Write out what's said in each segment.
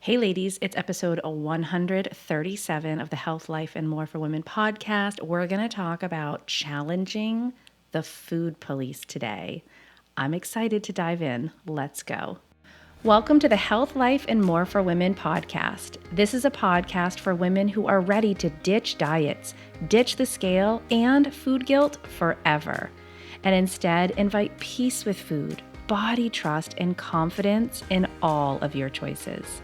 Hey ladies, it's episode 137 of the Health, Life, and More for Women podcast. We're going to talk about challenging the food police today. I'm excited to dive in. Let's go. Welcome to the Health, Life, and More for Women podcast. This is a podcast for women who are ready to ditch diets, ditch the scale, and food guilt forever, and instead invite peace with food, body trust, and confidence in all of your choices.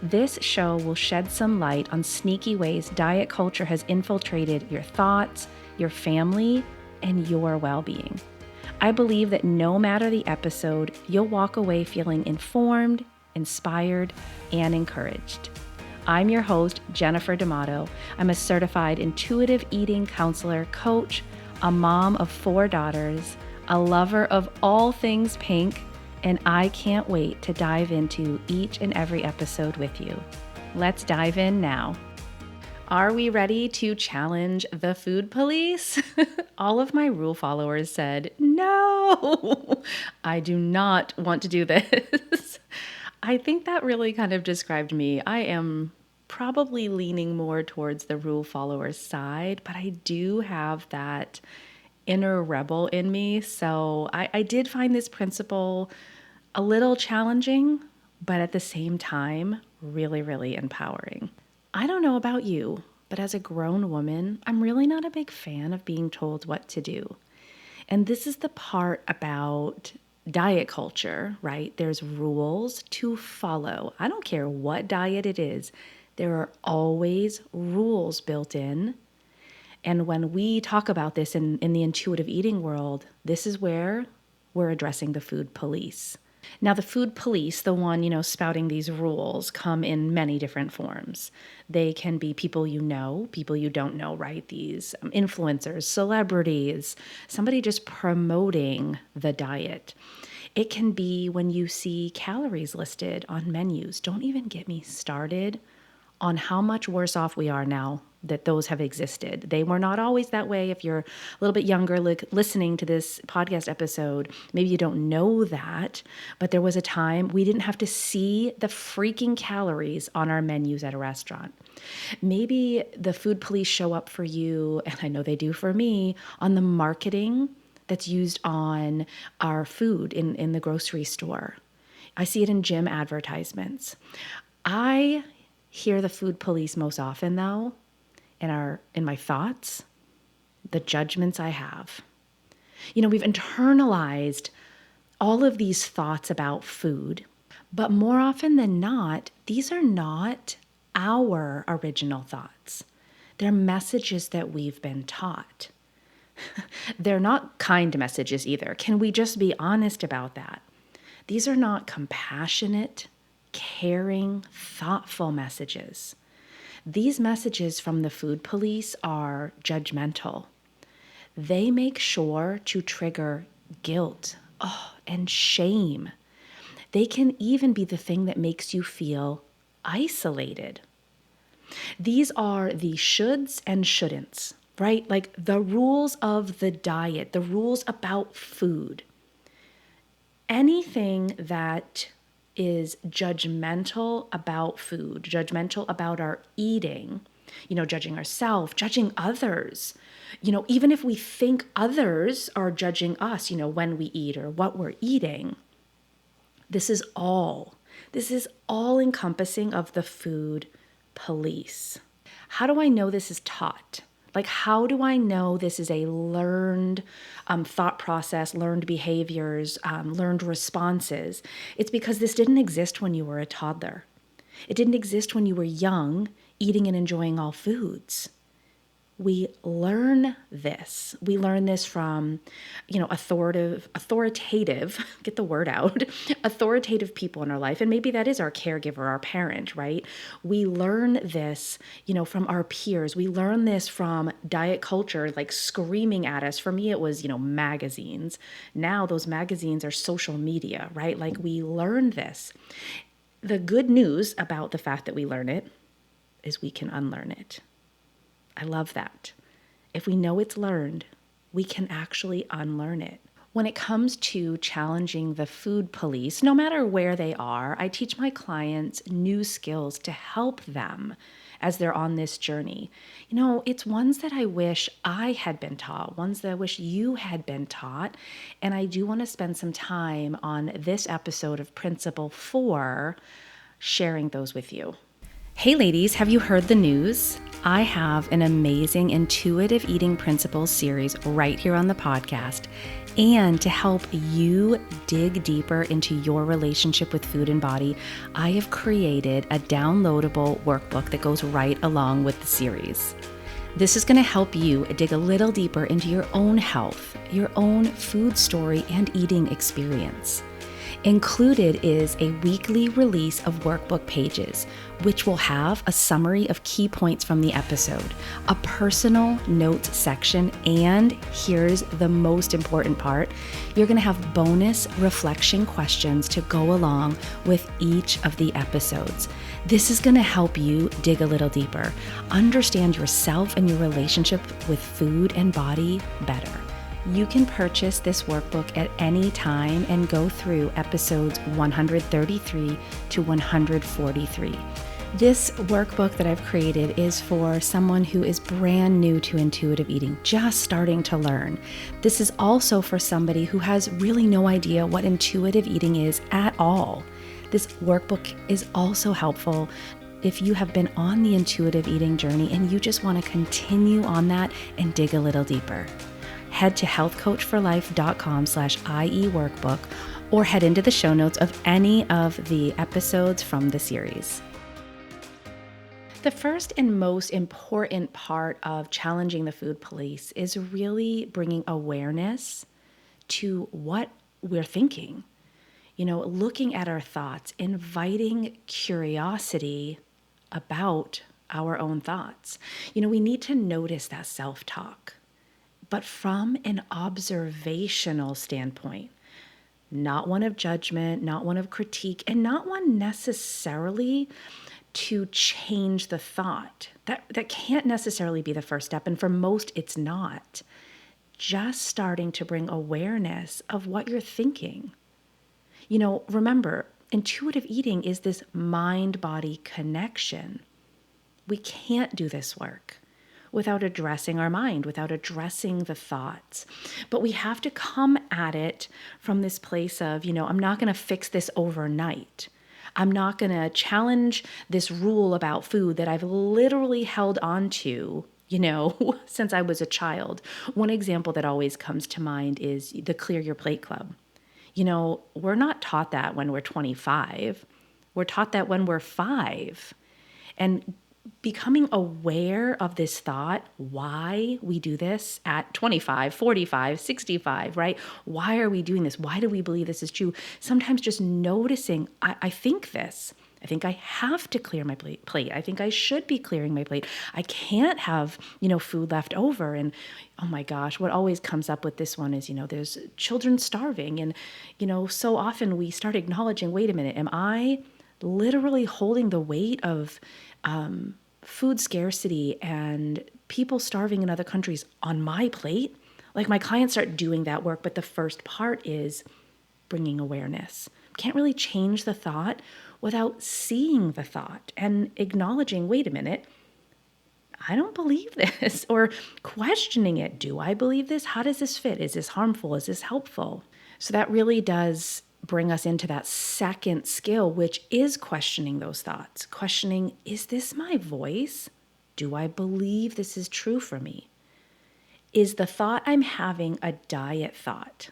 This show will shed some light on sneaky ways diet culture has infiltrated your thoughts, your family, and your well-being. I believe that no matter the episode, you'll walk away feeling informed, inspired, and encouraged. I'm your host, Jennifer D'Amato. I'm a certified intuitive eating counselor, coach, a mom of 4 daughters, a lover of all things pink, and I can't wait to dive into each and every episode with you. Let's dive in now. Are we ready to challenge the food police? All of my rule followers said, no, I do not want to do this. I think that really kind of described me. I am probably leaning more towards the rule follower side, but I do have that inner rebel in me. So I did find this principle a little challenging, but at the same time, really, really empowering. I don't know about you, but as a grown woman, I'm really not a big fan of being told what to do. And this is the part about diet culture, right? There's rules to follow. I don't care what diet it is. There are always rules built in. And when we talk about this in the intuitive eating world, this is where we're addressing the food police. Now, the food police, the one, spouting these rules, come in many different forms. They can be people you don't know, right? These influencers, celebrities, somebody just promoting the diet. It can be when you see calories listed on menus. Don't even get me started on how much worse off we are now that those have existed. They were not always that way. If you're a little bit younger listening to this podcast episode, maybe you don't know that, but there was a time we didn't have to see the freaking calories on our menus at a restaurant. Maybe the food police show up for you, and I know they do for me, on the marketing that's used on our food in the grocery store. I see it in gym advertisements. I hear the food police most often, though, in my thoughts, the judgments I have. We've internalized all of these thoughts about food, but more often than not, these are not our original thoughts. They're messages that we've been taught. They're not kind messages either. Can we just be honest about that? These are not compassionate, caring, thoughtful messages. These messages from the food police are judgmental. They make sure to trigger guilt, and shame. They can even be the thing that makes you feel isolated. These are the shoulds and shouldn'ts, right? Like the rules of the diet, the rules about food. Anything that is judgmental about food, judgmental about our eating, judging ourselves, judging others, even if we think others are judging us, when we eat or what we're eating, this is all encompassing of the food police. How do I know this is taught? How do I know this is a learned thought process, learned behaviors, learned responses? It's because this didn't exist when you were a toddler. It didn't exist when you were young, eating and enjoying all foods. We learn this. We learn this from, authoritative, get the word out, authoritative people in our life. And maybe that is our caregiver, our parent, right? We learn this, from our peers. We learn this from diet culture, screaming at us. For me, it was, magazines. Now those magazines are social media, right? We learn this. The good news about the fact that we learn it is we can unlearn it. I love that. If we know it's learned, we can actually unlearn it. When it comes to challenging the food police, no matter where they are, I teach my clients new skills to help them as they're on this journey. It's ones that I wish I had been taught, ones that I wish you had been taught. And I do want to spend some time on this episode of Principle 4 sharing those with you. Hey ladies, have you heard the news? I have an amazing intuitive eating principles series right here on the podcast. And to help you dig deeper into your relationship with food and body, I have created a downloadable workbook that goes right along with the series. This is going to help you dig a little deeper into your own health, your own food story, and eating experience. Included is a weekly release of workbook pages, which will have a summary of key points from the episode, a personal notes section, and here's the most important part, you're going to have bonus reflection questions to go along with each of the episodes. This is going to help you dig a little deeper, understand yourself and your relationship with food and body better. You can purchase this workbook at any time and go through episodes 133 to 143. This workbook that I've created is for someone who is brand new to intuitive eating, just starting to learn. This is also for somebody who has really no idea what intuitive eating is at all. This workbook is also helpful if you have been on the intuitive eating journey and you just want to continue on that and dig a little deeper. Head to healthcoachforlife.com/IE-workbook or head into the show notes of any of the episodes from the series. The first and most important part of challenging the food police is really bringing awareness to what we're thinking. Looking at our thoughts, inviting curiosity about our own thoughts. We need to notice that self-talk. But from an observational standpoint, not one of judgment, not one of critique, and not one necessarily to change the thought. That can't necessarily be the first step, and for most, it's not. Just starting to bring awareness of what you're thinking. Remember, intuitive eating is this mind-body connection. We can't do this work without addressing our mind, without addressing the thoughts. But we have to come at it from this place of, I'm not going to fix this overnight. I'm not going to challenge this rule about food that I've literally held on to, since I was a child. One example that always comes to mind is the Clear Your Plate Club. We're not taught that when we're 25. We're taught that when we're 5. And becoming aware of this thought, why we do this at 25, 45, 65, right? Why are we doing this? Why do we believe this is true? Sometimes just noticing, I think this. I think I have to clear my plate. I think I should be clearing my plate. I can't have, food left over. And oh my gosh, what always comes up with this one is, there's children starving. And, so often we start acknowledging, wait a minute, am I literally holding the weight of food scarcity and people starving in other countries on my plate? Like, my clients start doing that work, but the first part is bringing awareness. Can't really change the thought without seeing the thought and acknowledging, wait a minute, I don't believe this, or questioning it. Do I believe this? How does this fit? Is this harmful? Is this helpful? So that really does bring us into that second skill, which is questioning those thoughts. Questioning, is this my voice? Do I believe this is true for me? Is the thought I'm having a diet thought?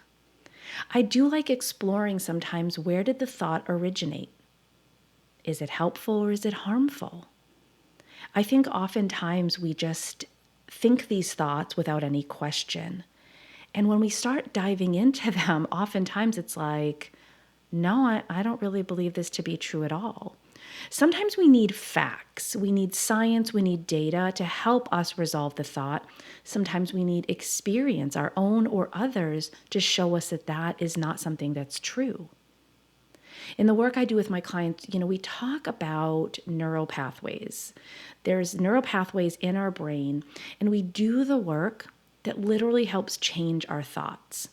I do like exploring sometimes, where did the thought originate? Is it helpful or is it harmful? I think oftentimes we just think these thoughts without any question. And when we start diving into them, oftentimes it's like, no, I don't really believe this to be true at all. Sometimes we need facts, we need science, we need data to help us resolve the thought. Sometimes we need experience, our own or others, to show us that that is not something that's true. In the work I do with my clients, we talk about neural pathways. There's neural pathways in our brain, and we do the work that literally helps change our thoughts.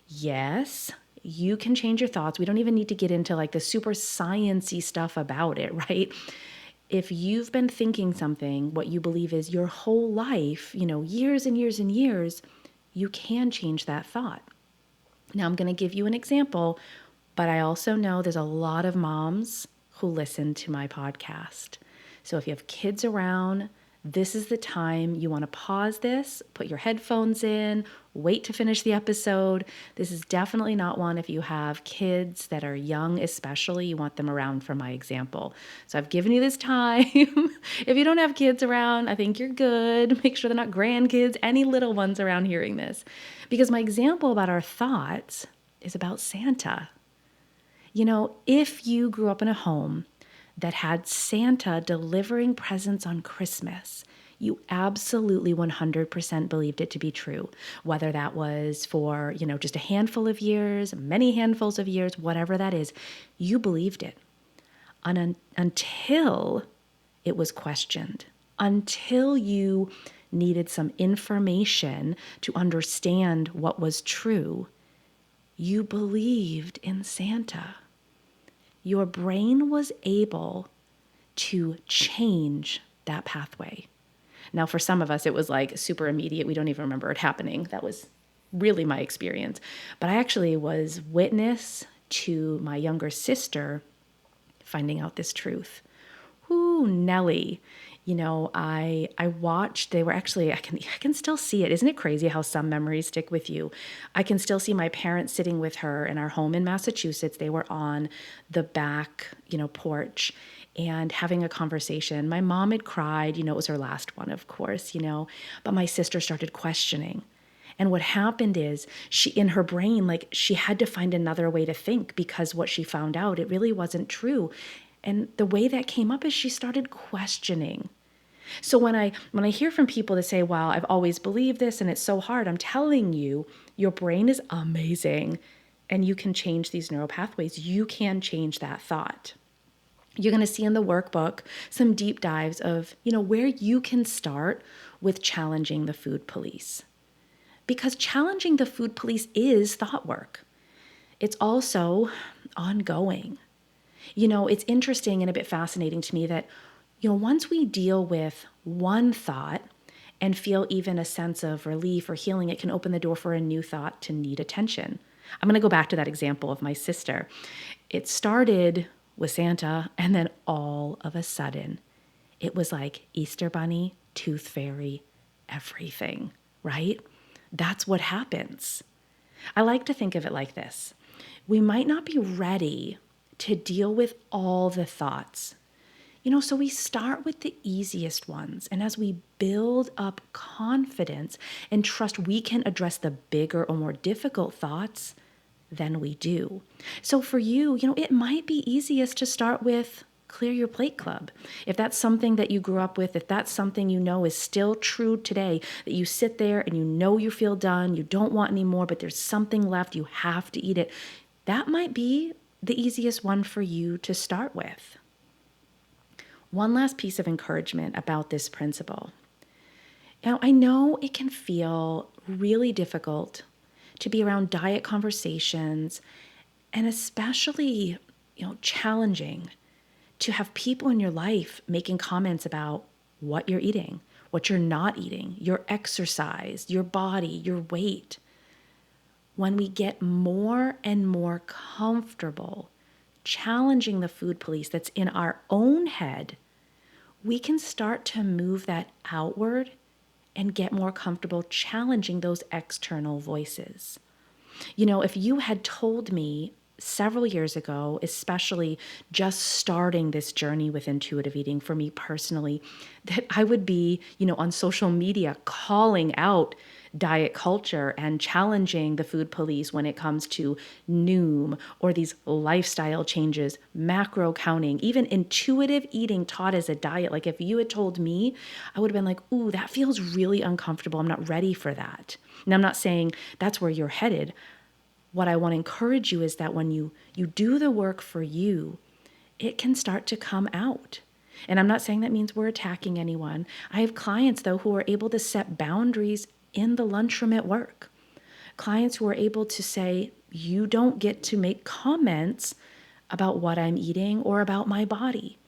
Yes, you can change your thoughts. We don't even need to get into like the super sciencey stuff about it, right? If you've been thinking something, what you believe is your whole life, years and years and years, you can change that thought. Now, I'm going to give you an example, but I also know there's a lot of moms who listen to my podcast. So if you have kids around, this is the time you want to pause this, put your headphones in, wait to finish the episode. This is definitely not one if you have kids that are young, especially, you want them around for my example. So I've given you this time. If you don't have kids around, I think you're good. Make sure they're not grandkids, any little ones around hearing this. Because my example about our thoughts is about Santa. If you grew up in a home that had Santa delivering presents on Christmas, you absolutely 100% believed it to be true. Whether that was for, just a handful of years, many handfuls of years, whatever that is, you believed it. Until it was questioned, until you needed some information to understand what was true, you believed in Santa. Your brain was able to change that pathway. Now, for some of us, it was like super immediate. We don't even remember it happening. That was really my experience. But I actually was witness to my younger sister finding out this truth. Ooh, Nellie. I watched, they were actually, I can still see it. Isn't it crazy how some memories stick with you? I can still see my parents sitting with her in our home in Massachusetts. They were on the back, porch and having a conversation. My mom had cried, it was her last one, of course, but my sister started questioning. And what happened is she, in her brain, like she had to find another way to think because what she found out, it really wasn't true. And the way that came up is she started questioning. So when I hear from people that say, "Wow, I've always believed this and it's so hard," I'm telling you, your brain is amazing and you can change these neural pathways. You can change that thought. You're going to see in the workbook some deep dives of, where you can start with challenging the food police. Because challenging the food police is thought work. It's also ongoing. It's interesting and a bit fascinating to me that, once we deal with one thought and feel even a sense of relief or healing, it can open the door for a new thought to need attention. I'm going to go back to that example of my sister. It started with Santa, and then all of a sudden, it was like Easter Bunny, Tooth Fairy, everything, right? That's what happens. I like to think of it like this. We might not be ready to deal with all the thoughts. So we start with the easiest ones. And as we build up confidence and trust we can address the bigger or more difficult thoughts, then we do. So for you, it might be easiest to start with Clear Your Plate Club. If that's something that you grew up with, if that's something is still true today, that you sit there and you feel done, you don't want any more, but there's something left, you have to eat it, that might be the easiest one for you to start with. One last piece of encouragement about this principle. Now, I know it can feel really difficult to be around diet conversations and especially, challenging to have people in your life making comments about what you're eating, what you're not eating, your exercise, your body, your weight. When we get more and more comfortable challenging the food police that's in our own head, we can start to move that outward and get more comfortable challenging those external voices. If you had told me several years ago, especially just starting this journey with intuitive eating for me personally, that I would be, on social media calling out diet culture and challenging the food police when it comes to Noom or these lifestyle changes, macro counting, even intuitive eating taught as a diet. Like if you had told me, I would have been like, ooh, that feels really uncomfortable. I'm not ready for that. And I'm not saying that's where you're headed. What I want to encourage you is that when you do the work for you, it can start to come out. And I'm not saying that means we're attacking anyone. I have clients, though, who are able to set boundaries in the lunchroom at work. clients who are able to say, you don't get to make comments about what I'm eating or about my body.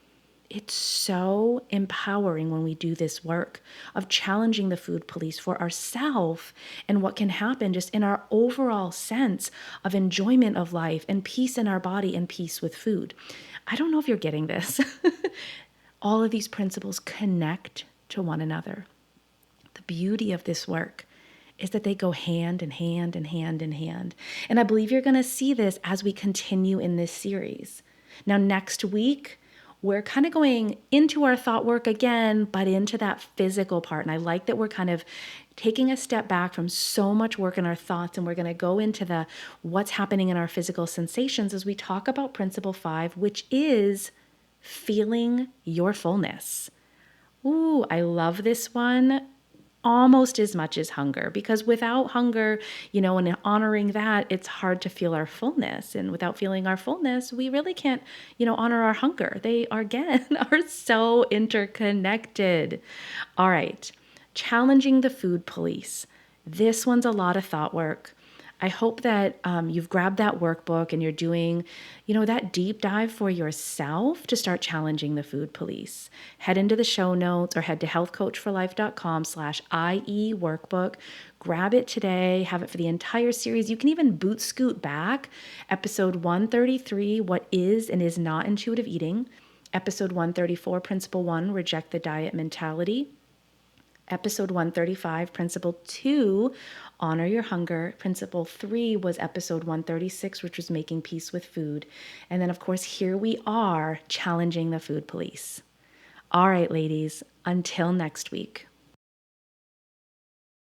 It's so empowering when we do this work of challenging the food police for ourselves and what can happen just in our overall sense of enjoyment of life and peace in our body and peace with food. I don't know if you're getting this. All of these principles connect to one another. The beauty of this work is that they go hand in hand and hand in hand. And I believe you're going to see this as we continue in this series. Now, next week, we're kind of going into our thought work again, but into that physical part. And I like that we're kind of taking a step back from so much work in our thoughts, and we're going to go into the what's happening in our physical sensations as we talk about principle 5, which is feeling your fullness. Ooh, I love this one almost as much as hunger, because without hunger, and honoring that, it's hard to feel our fullness. And without feeling our fullness, we really can't, honor our hunger. They are, again, are so interconnected. All right. Challenging the food police. This one's a lot of thought work. I hope that you've grabbed that workbook and you're doing, that deep dive for yourself to start challenging the food police. Head into the show notes or head to healthcoachforlife.com/IE workbook. Grab it today. Have it for the entire series. You can even boot scoot back. Episode 133, What is and is not intuitive eating. Episode 134, Principle 1, Reject the diet mentality. Episode 135, Principle 2, Honor your hunger. Principle 3 was episode 136, which was making peace with food. And then, of course, here we are challenging the food police. All right, ladies, until next week.